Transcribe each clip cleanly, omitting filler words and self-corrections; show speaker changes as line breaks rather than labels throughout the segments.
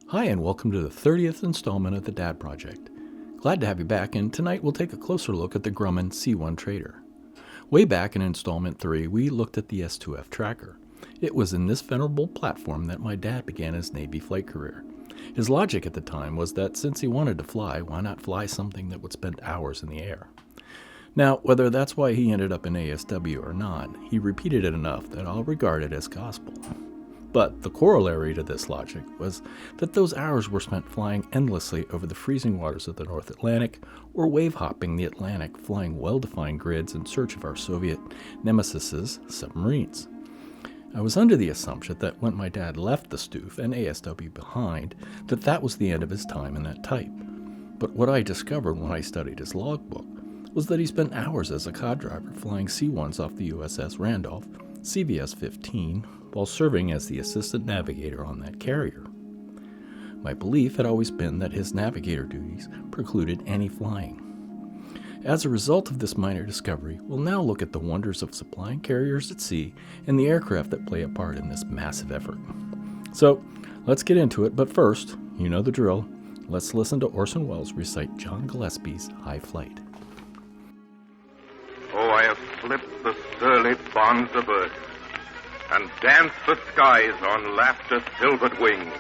Hi, and welcome to the 30th installment of the Dad Project. Glad to have you back, and tonight we'll take a closer look at the Grumman C-1 trader. Way back in installment 3, we looked at the S2F tracker. It was in this venerable platform that my dad began his Navy flight career. His logic at the time was that since he wanted to fly, why not fly something that would spend hours in the air? Now, whether that's why he ended up in ASW or not, he repeated it enough that I'll regard it as gospel. But the corollary to this logic was that those hours were spent flying endlessly over the freezing waters of the North Atlantic or wave-hopping the Atlantic, flying well-defined grids in search of our Soviet nemesises, submarines. I was under the assumption that when my dad left the STUF and ASW behind, that was the end of his time in that type. But what I discovered when I studied his logbook was that he spent hours as a cod driver flying C-1s off the USS Randolph, CVS-15, while serving as the assistant navigator on that carrier. My belief had always been that his navigator duties precluded any flying. As a result of this minor discovery, we'll now look at the wonders of supplying carriers at sea and the aircraft that play a part in this massive effort. So, let's get into it, but first, you know the drill. Let's listen to Orson Welles recite John Gillespie's High Flight.
Oh, I have slipped the surly bonds of earth and danced the skies on laughter's silvered wings.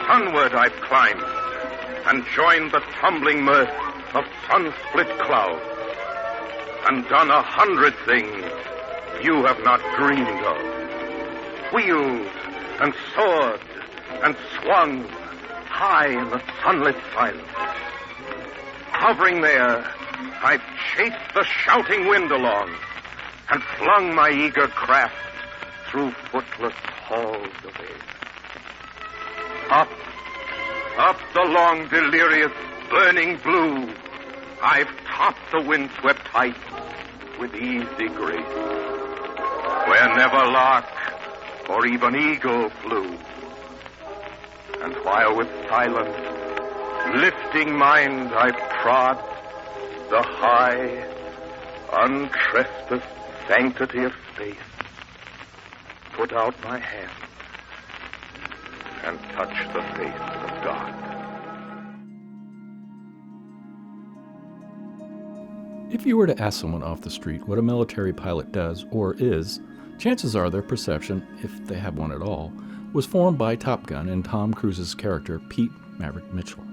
Sunward I've climbed and joined the tumbling mirth of sun-split clouds and done 100 things you have not dreamed of. Wheeled and soared and swung high in the sunlit silence. Hovering there, I've chased the shouting wind along and flung my eager craft through footless halls of air. Up the long, delirious, burning blue, I've topped the windswept heights with easy grace, where never lark or even eagle flew. And while with silent, lifting mind I've trod the high, untrespassed sanctity of space, put out my hand and touch the face of God.
If you were to ask someone off the street what a military pilot does or is, chances are their perception, if they have one at all, was formed by Top Gun and Tom Cruise's character Pete Maverick Mitchell.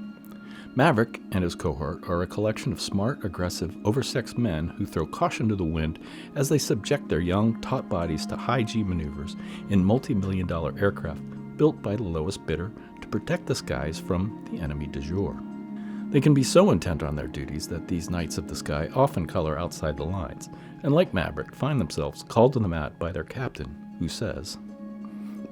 Maverick and his cohort are a collection of smart, aggressive, oversexed men who throw caution to the wind as they subject their young, taut bodies to high-G maneuvers in multi-million-dollar aircraft built by the lowest bidder to protect the skies from the enemy du jour. They can be so intent on their duties that these knights of the sky often color outside the lines, and like Maverick, find themselves called to the mat by their captain, who says,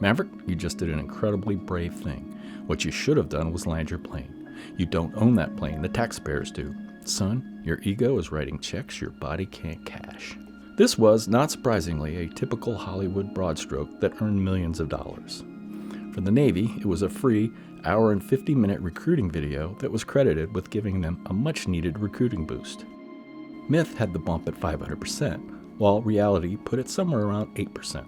"Maverick, you just did an incredibly brave thing. What you should have done was land your plane. You don't own that plane, the taxpayers do. Son, your ego is writing checks your body can't cash." This was, not surprisingly, a typical Hollywood broadstroke that earned millions of dollars. For the Navy, it was a free, hour and 50-minute recruiting video that was credited with giving them a much-needed recruiting boost. Myth had the bump at 500%, while reality put it somewhere around 8%.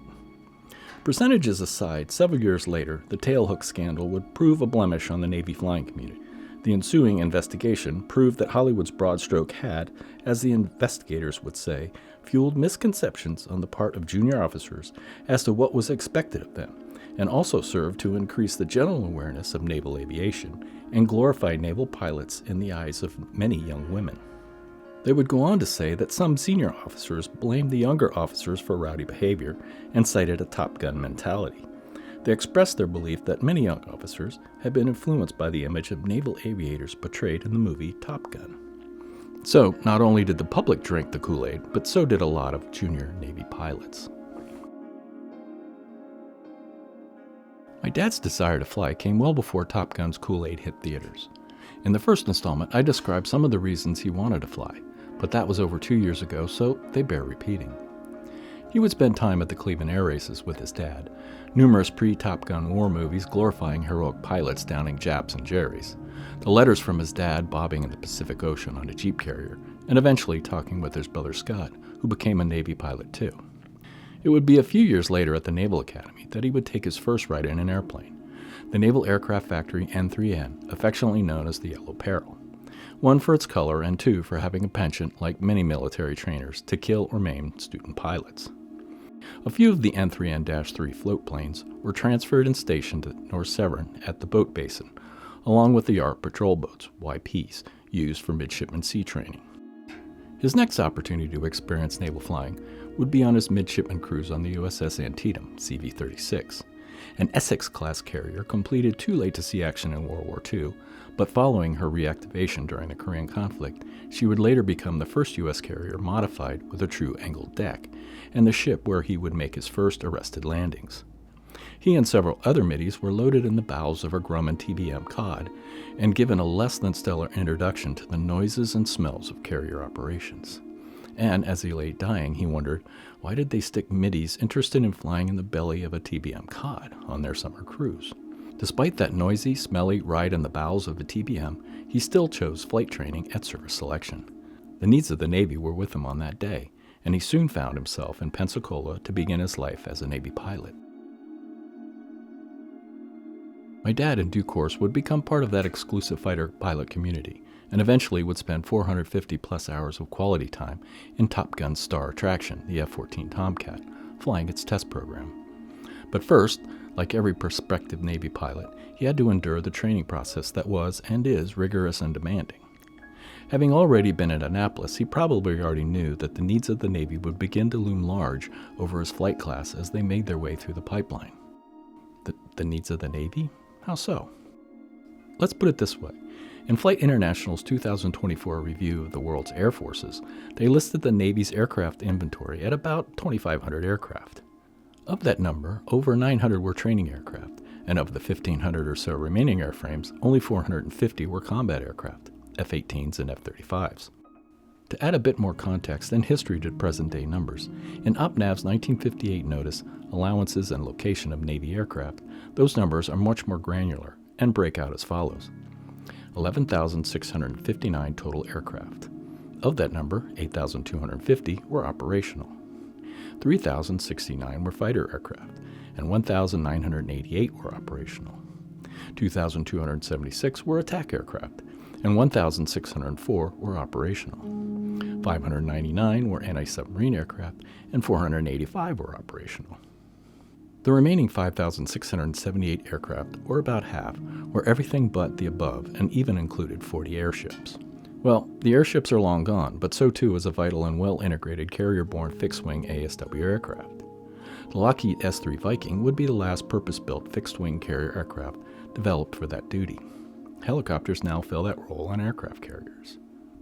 Percentages aside, several years later, the tailhook scandal would prove a blemish on the Navy flying community. The ensuing investigation proved that Hollywood's broad stroke had, as the investigators would say, fueled misconceptions on the part of junior officers as to what was expected of them, and also served to increase the general awareness of naval aviation and glorify naval pilots in the eyes of many young women. They would go on to say that some senior officers blamed the younger officers for rowdy behavior and cited a Top Gun mentality. They expressed their belief that many young officers had been influenced by the image of naval aviators portrayed in the movie Top Gun. So, not only did the public drink the Kool-Aid, but so did a lot of junior Navy pilots. My dad's desire to fly came well before Top Gun's Kool-Aid hit theaters. In the first installment, I described some of the reasons he wanted to fly, but that was over 2 years ago, so they bear repeating. He would spend time at the Cleveland Air Races with his dad, numerous pre-Top Gun war movies glorifying heroic pilots downing Japs and Jerrys, the letters from his dad bobbing in the Pacific Ocean on a Jeep carrier, and eventually talking with his brother Scott, who became a Navy pilot too. It would be a few years later at the Naval Academy that he would take his first ride in an airplane. the Naval Aircraft Factory N3N, affectionately known as the Yellow Peril. 1 for its color and 2 for having a penchant, like many military trainers, to kill or maim student pilots. A few of the N3N-3 float planes were transferred and stationed at North Severn at the boat basin, along with the Yard Patrol boats, YPs, used for midshipman sea training. His next opportunity to experience naval flying would be on his midshipman cruise on the USS Antietam, CV-36, an Essex-class carrier completed too late to see action in World War II, but following her reactivation during the Korean conflict, she would later become the first U.S. carrier modified with a true angled deck, and the ship where he would make his first arrested landings. He and several other middies were loaded in the bowels of a Grumman TBM cod and given a less than stellar introduction to the noises and smells of carrier operations. And as he lay dying, he wondered, why did they stick middies interested in flying in the belly of a TBM cod on their summer cruise? Despite that noisy, smelly ride in the bowels of a TBM, he still chose flight training at service selection. The needs of the Navy were with him on that day, and he soon found himself in Pensacola to begin his life as a Navy pilot. My dad, in due course, would become part of that exclusive fighter pilot community, and eventually would spend 450-plus hours of quality time in Top Gun's star attraction, the F-14 Tomcat, flying its test program. But first, like every prospective Navy pilot, he had to endure the training process that was and is rigorous and demanding. Having already been at Annapolis, he probably already knew that the needs of the Navy would begin to loom large over his flight class as they made their way through the pipeline. The needs of the Navy? How so? Let's put it this way. In Flight International's 2024 review of the world's air forces, they listed the Navy's aircraft inventory at about 2,500 aircraft. Of that number, over 900 were training aircraft, and of the 1,500 or so remaining airframes, only 450 were combat aircraft, F-18s and F-35s. To add a bit more context and history to present-day numbers, in OPNAV's 1958 notice, Allowances and Location of Navy Aircraft, those numbers are much more granular and break out as follows. 11,659 total aircraft. Of that number, 8,250 were operational. 3,069 were fighter aircraft, and 1,988 were operational. 2,276 were attack aircraft, and 1,604 were operational. 599 were anti-submarine aircraft, and 485 were operational. The remaining 5,678 aircraft, or about half, were everything but the above and even included 40 airships. Well, the airships are long gone, but so too is a vital and well-integrated carrier-borne fixed-wing ASW aircraft. The Lockheed S-3 Viking would be the last purpose-built fixed-wing carrier aircraft developed for that duty. Helicopters now fill that role on aircraft carriers.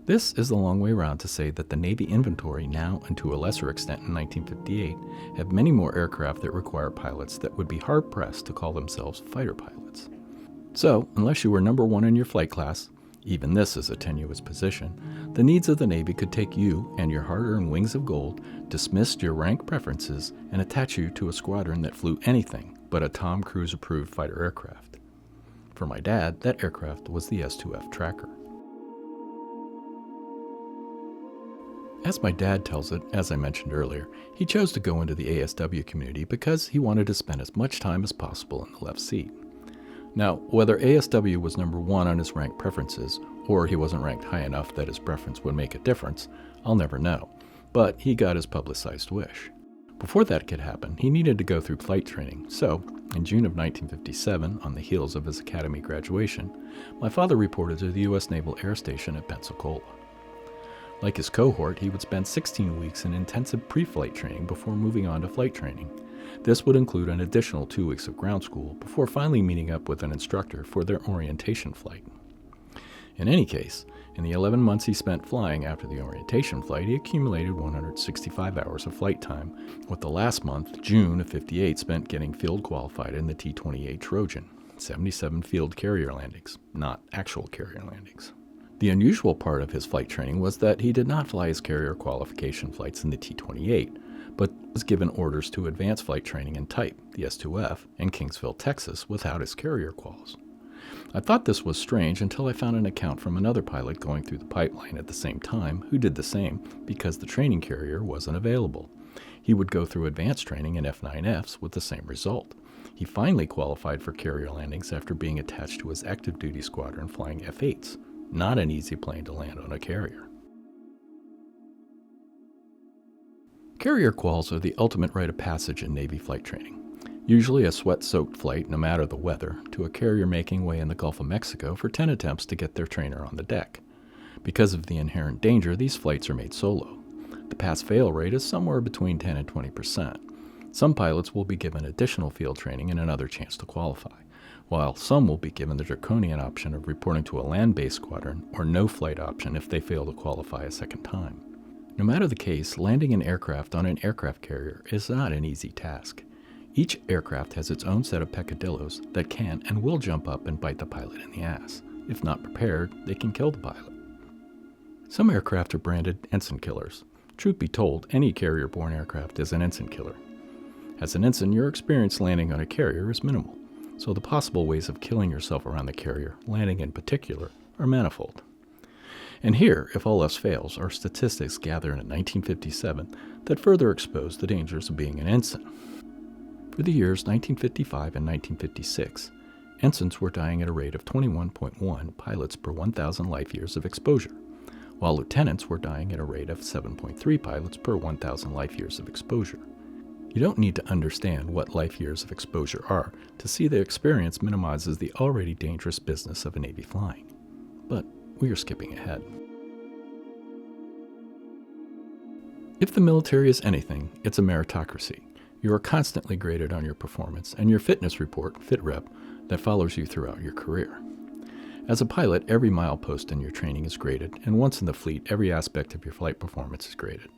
This is the long way around to say that the Navy inventory now, and to a lesser extent in 1958, have many more aircraft that require pilots that would be hard-pressed to call themselves fighter pilots. So, unless you were number one in your flight class, even this is a tenuous position, the needs of the Navy could take you and your hard-earned wings of gold, dismiss your rank preferences, and attach you to a squadron that flew anything but a Tom Cruise-approved fighter aircraft. For my dad, that aircraft was the S-2F Tracker. As my dad tells it, as I mentioned earlier, he chose to go into the ASW community because he wanted to spend as much time as possible in the left seat. Now, whether ASW was number one on his rank preferences, or he wasn't ranked high enough that his preference would make a difference, I'll never know, but he got his publicized wish. Before that could happen, he needed to go through flight training, so, in June of 1957, on the heels of his academy graduation, my father reported to the U.S. Naval Air Station at Pensacola. Like his cohort, he would spend 16 weeks in intensive pre-flight training before moving on to flight training. This would include an additional 2 weeks of ground school before finally meeting up with an instructor for their orientation flight. In any case, in the 11 months he spent flying after the orientation flight, he accumulated 165 hours of flight time, with the last month, June of '58, spent getting field qualified in the T-28 Trojan, 77 field carrier landings, not actual carrier landings. The unusual part of his flight training was that he did not fly his carrier qualification flights in the T-28, but was given orders to advance flight training in type, the S-2F, in Kingsville, Texas, without his carrier quals. I thought this was strange until I found an account from another pilot going through the pipeline at the same time who did the same because the training carrier wasn't available. He would go through advanced training in F-9Fs with the same result. He finally qualified for carrier landings after being attached to his active duty squadron flying F-8s, not an easy plane to land on a carrier. Carrier quals are the ultimate rite of passage in Navy flight training. Usually a sweat-soaked flight, no matter the weather, to a carrier making way in the Gulf of Mexico for 10 attempts to get their trainer on the deck. Because of the inherent danger, these flights are made solo. The pass-fail rate is somewhere between 10 and 20%. Some pilots will be given additional field training and another chance to qualify, while some will be given the draconian option of reporting to a land-based squadron or no flight option if they fail to qualify a second time. No matter the case, landing an aircraft on an aircraft carrier is not an easy task. Each aircraft has its own set of peccadillos that can and will jump up and bite the pilot in the ass. If not prepared, they can kill the pilot. Some aircraft are branded ensign killers. Truth be told, any carrier-borne aircraft is an ensign killer. As an ensign, your experience landing on a carrier is minimal, so the possible ways of killing yourself around the carrier, landing in particular, are manifold. And here, if all else fails, are statistics gathered in 1957 that further expose the dangers of being an ensign. For the years 1955 and 1956, ensigns were dying at a rate of 21.1 pilots per 1,000 life years of exposure, while lieutenants were dying at a rate of 7.3 pilots per 1,000 life years of exposure. You don't need to understand what life years of exposure are to see the experience minimizes the already dangerous business of Navy flying. But we are skipping ahead. If the military is anything, it's a meritocracy. You are constantly graded on your performance and your fitness report, FitRep, that follows you throughout your career. As a pilot, every milepost in your training is graded, and once in the fleet, every aspect of your flight performance is graded.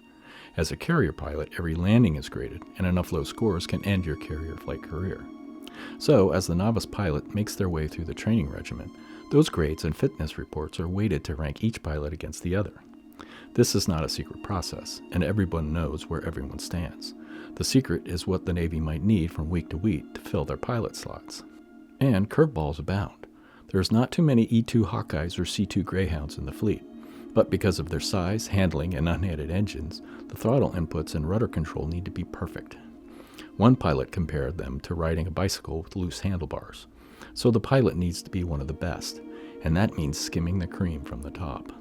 As a carrier pilot, every landing is graded, and enough low scores can end your carrier flight career. So, as the novice pilot makes their way through the training regimen, those grades and fitness reports are weighted to rank each pilot against the other. This is not a secret process, and everyone knows where everyone stands. The secret is what the Navy might need from week to week to fill their pilot slots. And curveballs abound. There's not too many E-2 Hawkeyes or C-2 Greyhounds in the fleet, but because of their size, handling, and unhanded engines, the throttle inputs and rudder control need to be perfect. One pilot compared them to riding a bicycle with loose handlebars. So the pilot needs to be one of the best, and that means skimming the cream from the top.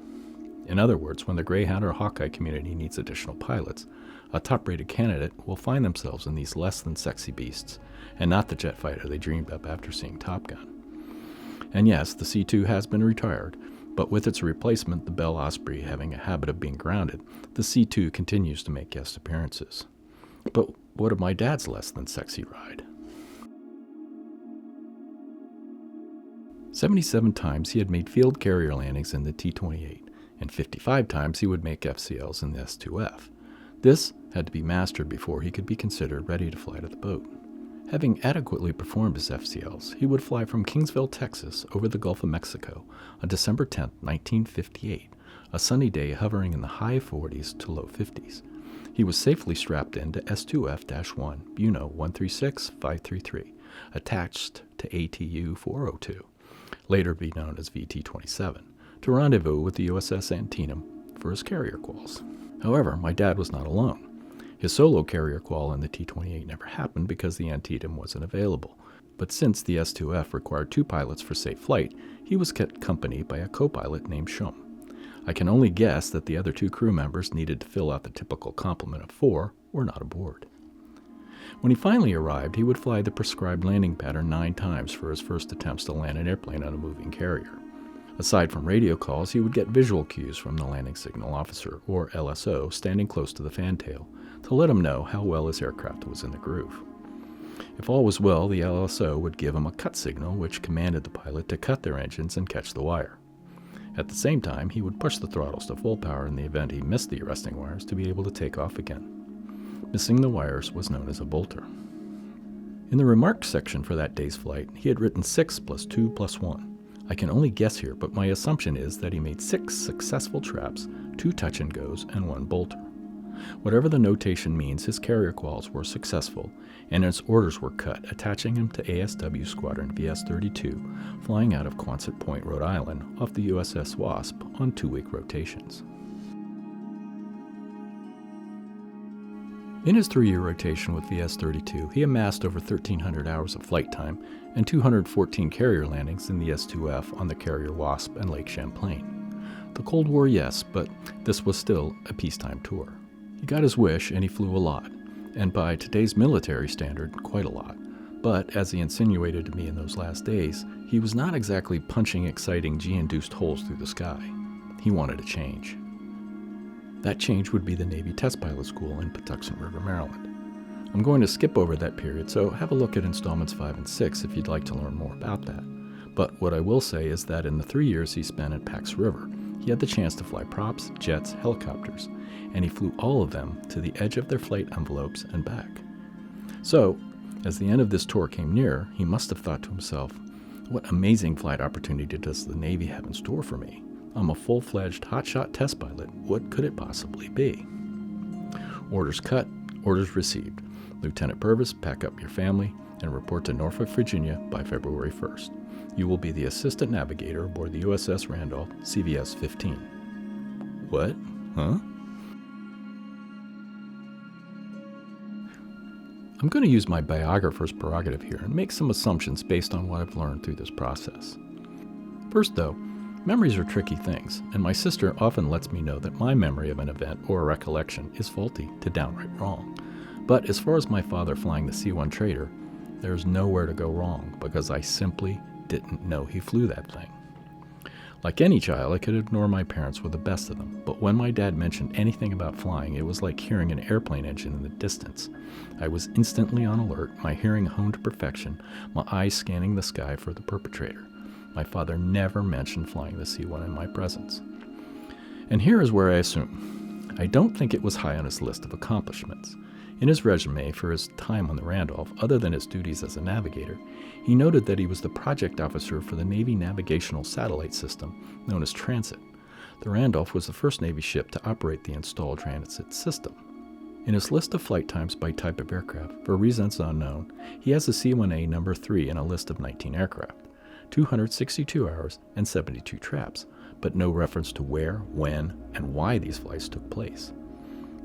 In other words, when the Greyhound or Hawkeye community needs additional pilots, a top-rated candidate will find themselves in these less-than-sexy beasts, and not the jet fighter they dreamed up after seeing Top Gun. And yes, the C-2 has been retired, but with its replacement, the Bell Osprey, having a habit of being grounded, the C-2 continues to make guest appearances. But what of my dad's less-than-sexy ride? 77 times he had made field carrier landings in the T-28, and 55 times he would make FCLs in the S-2F. This had to be mastered before he could be considered ready to fly to the boat. Having adequately performed his FCLs, he would fly from Kingsville, Texas, over the Gulf of Mexico on December 10, 1958, a sunny day hovering in the high 40s to low 50s. He was safely strapped into S2F-1 Buno 136533, attached to ATU 402, later to be known as VT-27, to rendezvous with the USS Antietam for his carrier quals. However, my dad was not alone. His solo carrier qual in the T-28 never happened because the Antietam wasn't available, but since the S2F required 2 pilots for safe flight, he was kept company by a co-pilot named Shum. I can only guess that the other 2 crew members needed to fill out the typical complement of 4 were not aboard. When he finally arrived, he would fly the prescribed landing pattern 9 times for his first attempts to land an airplane on a moving carrier. Aside from radio calls, he would get visual cues from the landing signal officer, or LSO, standing close to the fantail, to let him know how well his aircraft was in the groove. If all was well, the LSO would give him a cut signal which commanded the pilot to cut their engines and catch the wire. At the same time, he would push the throttles to full power in the event he missed the arresting wires to be able to take off again. Missing the wires was known as a bolter. In the remarks section for that day's flight, he had written 6 plus 2 plus 1. I can only guess here, but my assumption is that he made 6 successful traps, 2 touch-and-goes, and 1 bolter. Whatever the notation means, his carrier quals were successful, and his orders were cut, attaching him to ASW Squadron VS-32, flying out of Quonset Point, Rhode Island, off the USS Wasp on 2-week rotations. In his 3-year rotation with VS-32, he amassed over 1,300 hours of flight time and 214 carrier landings in the S-2F on the carrier Wasp and Lake Champlain. The Cold War, yes, but this was still a peacetime tour. He got his wish and he flew a lot, and by today's military standard, quite a lot. But, as he insinuated to me in those last days, he was not exactly punching exciting G-induced holes through the sky. He wanted a change. That change would be the Navy Test Pilot School in Patuxent River, Maryland. I'm going to skip over that period, so have a look at installments 5 and 6 if you'd like to learn more about that. But what I will say is that in the 3 years he spent at Pax River, he had the chance to fly props, jets, helicopters, and he flew all of them to the edge of their flight envelopes and back. So, as the end of this tour came near, he must have thought to himself, what amazing flight opportunity does the Navy have in store for me? I'm a full-fledged hotshot test pilot. What could it possibly be? Orders cut, orders received. Lieutenant Purvis, pack up your family and report to Norfolk, Virginia by February 1st. You will be the assistant navigator aboard the USS Randolph, CVS 15. What? Huh? I'm going to use my biographer's prerogative here and make some assumptions based on what I've learned through this process. First, though, memories are tricky things, and my sister often lets me know that my memory of an event or a recollection is faulty to downright wrong. But as far as my father flying the C-1 Trader, there's nowhere to go wrong because I simply didn't know he flew that thing. Like any child, I could ignore my parents with the best of them, but when my dad mentioned anything about flying, it was like hearing an airplane engine in the distance. I was instantly on alert, my hearing honed to perfection, my eyes scanning the sky for the perpetrator. My father never mentioned flying the C-1 in my presence. And here is where I assume. I don't think it was high on his list of accomplishments. In his resume for his time on the Randolph, other than his duties as a navigator, he noted that he was the project officer for the Navy navigational satellite system known as Transit. The Randolph was the first Navy ship to operate the installed Transit system. In his list of flight times by type of aircraft, for reasons unknown, he has a C-1A number 3 in a list of 19 aircraft, 262 hours and 72 traps, but no reference to where, when, and why these flights took place.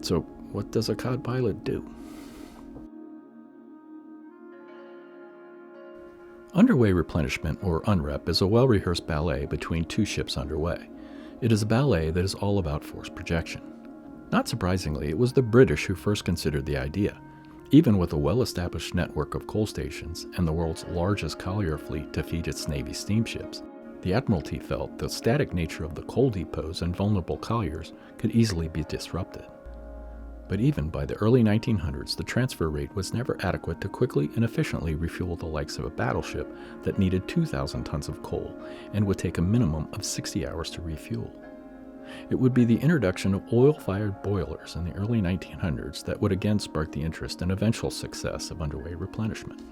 So, what does a cod pilot do? Underway replenishment, or unrep, is a well-rehearsed ballet between two ships underway. It is a ballet that is all about force projection. Not surprisingly, it was the British who first considered the idea. Even with a well-established network of coal stations and the world's largest collier fleet to feed its Navy steamships, the Admiralty felt the static nature of the coal depots and vulnerable colliers could easily be disrupted. But even by the early 1900s, the transfer rate was never adequate to quickly and efficiently refuel the likes of a battleship that needed 2,000 tons of coal and would take a minimum of 60 hours to refuel. It would be the introduction of oil-fired boilers in the early 1900s that would again spark the interest and eventual success of underway replenishment.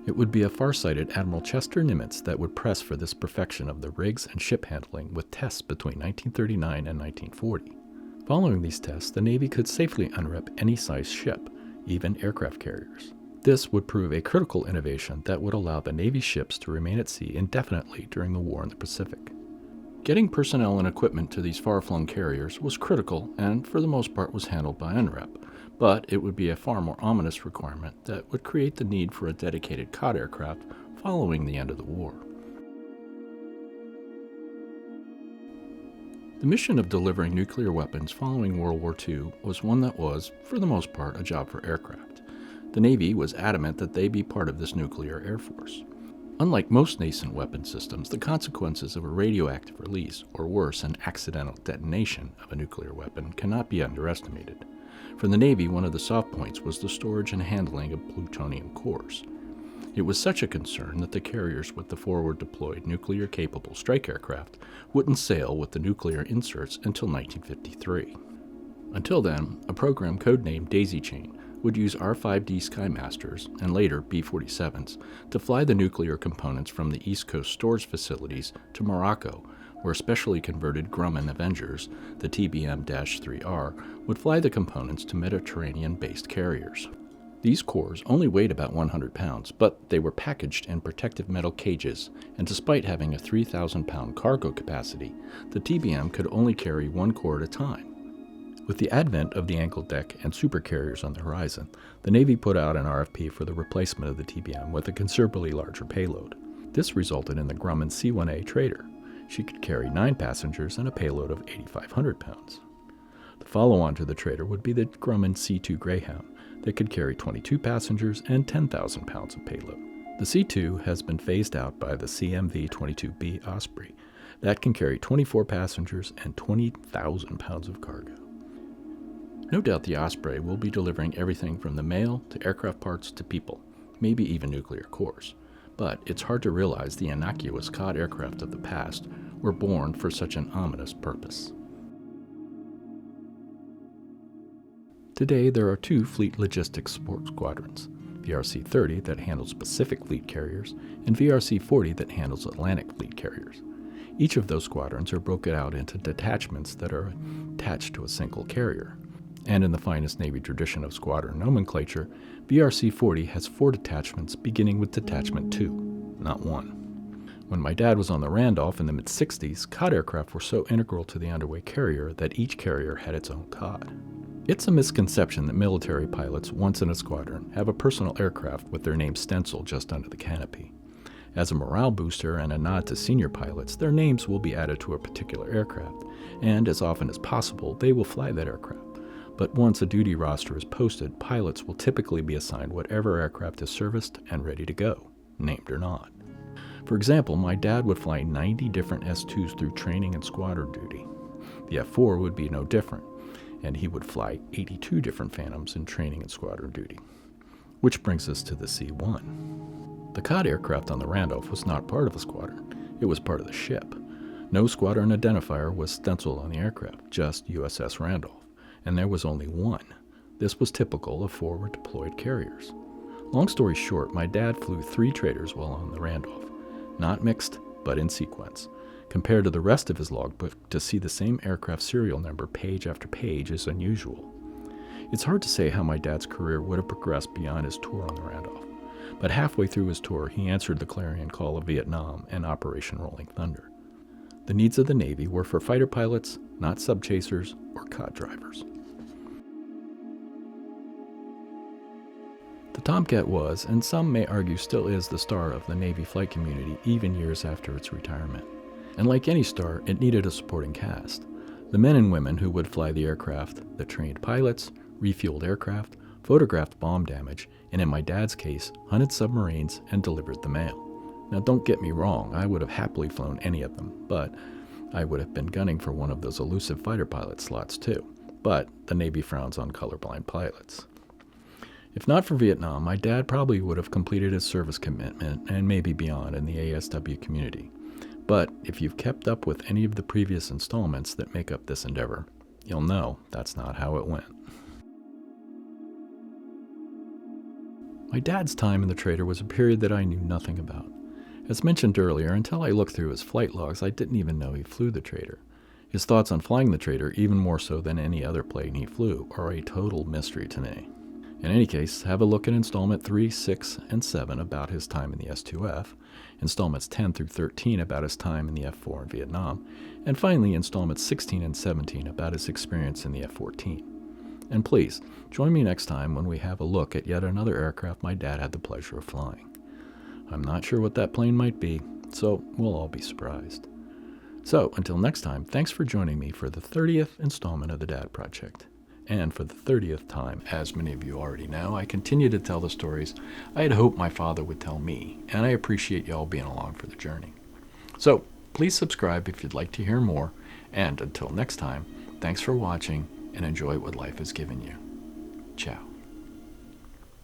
It would be a far-sighted Admiral Chester Nimitz that would press for this perfection of the rigs and ship handling with tests between 1939 and 1940. Following these tests, the Navy could safely unrep any size ship, even aircraft carriers. This would prove a critical innovation that would allow the Navy ships to remain at sea indefinitely during the war in the Pacific. Getting personnel and equipment to these far-flung carriers was critical and, for the most part, was handled by unrep, but it would be a far more ominous requirement that would create the need for a dedicated COD aircraft following the end of the war. The mission of delivering nuclear weapons following World War II was one that was, for the most part, a job for aircraft. The Navy was adamant that they be part of this nuclear air force. Unlike most nascent weapon systems, the consequences of a radioactive release, or worse, an accidental detonation of a nuclear weapon, cannot be underestimated. For the Navy, one of the soft points was the storage and handling of plutonium cores. It was such a concern that the carriers with the forward-deployed nuclear-capable strike aircraft wouldn't sail with the nuclear inserts until 1953. Until then, a program codenamed Daisy Chain would use R-5D Skymasters, and later B-47s, to fly the nuclear components from the East Coast storage facilities to Morocco, where specially converted Grumman Avengers, the TBM-3R, would fly the components to Mediterranean-based carriers. These cores only weighed about 100 pounds, but they were packaged in protective metal cages, and despite having a 3,000-pound cargo capacity, the TBM could only carry one core at a time. With the advent of the ankle deck and supercarriers on the horizon, the Navy put out an RFP for the replacement of the TBM with a considerably larger payload. This resulted in the Grumman C-1A trader. She could carry 9 passengers and a payload of 8,500 pounds. The follow-on to the trader would be the Grumman C-2 Greyhound that could carry 22 passengers and 10,000 pounds of payload. The C-2 has been phased out by the CMV-22B Osprey that can carry 24 passengers and 20,000 pounds of cargo. No doubt the Osprey will be delivering everything from the mail to aircraft parts to people, maybe even nuclear cores. But it's hard to realize the innocuous cod aircraft of the past were born for such an ominous purpose. Today, there are 2 fleet logistics support squadrons, VRC-30 that handles Pacific fleet carriers and VRC-40 that handles Atlantic fleet carriers. Each of those squadrons are broken out into detachments that are attached to a single carrier. And in the finest Navy tradition of squadron nomenclature, VRC-40 has 4 detachments beginning with Detachment 2, not 1. When my dad was on the Randolph in the mid-60s, cod aircraft were so integral to the underway carrier that each carrier had its own cod. It's a misconception that military pilots, once in a squadron, have a personal aircraft with their name stenciled just under the canopy. As a morale booster and a nod to senior pilots, their names will be added to a particular aircraft, and as often as possible, they will fly that aircraft. But once a duty roster is posted, pilots will typically be assigned whatever aircraft is serviced and ready to go, named or not. For example, my dad would fly 90 different S-2s through training and squadron duty. The F-4 would be no different, and he would fly 82 different Phantoms in training and squadron duty. Which brings us to the C-1. The cod aircraft on the Randolph was not part of a squadron, it was part of the ship. No squadron identifier was stenciled on the aircraft, just USS Randolph. And there was only one. This was typical of forward deployed carriers. Long story short, my dad flew 3 traders while on the Randolph. Not mixed, but in sequence. Compared to the rest of his logbook, to see the same aircraft serial number page after page is unusual. It's hard to say how my dad's career would have progressed beyond his tour on the Randolph. But halfway through his tour, he answered the clarion call of Vietnam and Operation Rolling Thunder. The needs of the Navy were for fighter pilots, not sub-chasers or cod drivers. The Tomcat was, and some may argue still is, the star of the Navy flight community even years after its retirement. And like any star, it needed a supporting cast. The men and women who would fly the aircraft that trained pilots, refueled aircraft, photographed bomb damage, and in my dad's case, hunted submarines and delivered the mail. Now don't get me wrong, I would have happily flown any of them, but I would have been gunning for one of those elusive fighter pilot slots too. But the Navy frowns on colorblind pilots. If not for Vietnam, my dad probably would have completed his service commitment and maybe beyond in the ASW community. But if you've kept up with any of the previous installments that make up this endeavor, you'll know that's not how it went. My dad's time in the trader was a period that I knew nothing about. As mentioned earlier, until I looked through his flight logs, I didn't even know he flew the trader. His thoughts on flying the trader, even more so than any other plane he flew, are a total mystery to me. In any case, have a look at Installment 3, 6, and 7 about his time in the S2F, Installments 10 through 13 about his time in the F4 in Vietnam, and finally Installments 16 and 17 about his experience in the F-14. And please, join me next time when we have a look at yet another aircraft my dad had the pleasure of flying. I'm not sure what that plane might be, so we'll all be surprised. So, until next time, thanks for joining me for the 30th installment of the Dad Project. And for the 30th time, as many of you already know, I continue to tell the stories I had hoped my father would tell me, and I appreciate y'all being along for the journey. So, please subscribe if you'd like to hear more, and until next time, thanks for watching, and enjoy what life has given you. Ciao.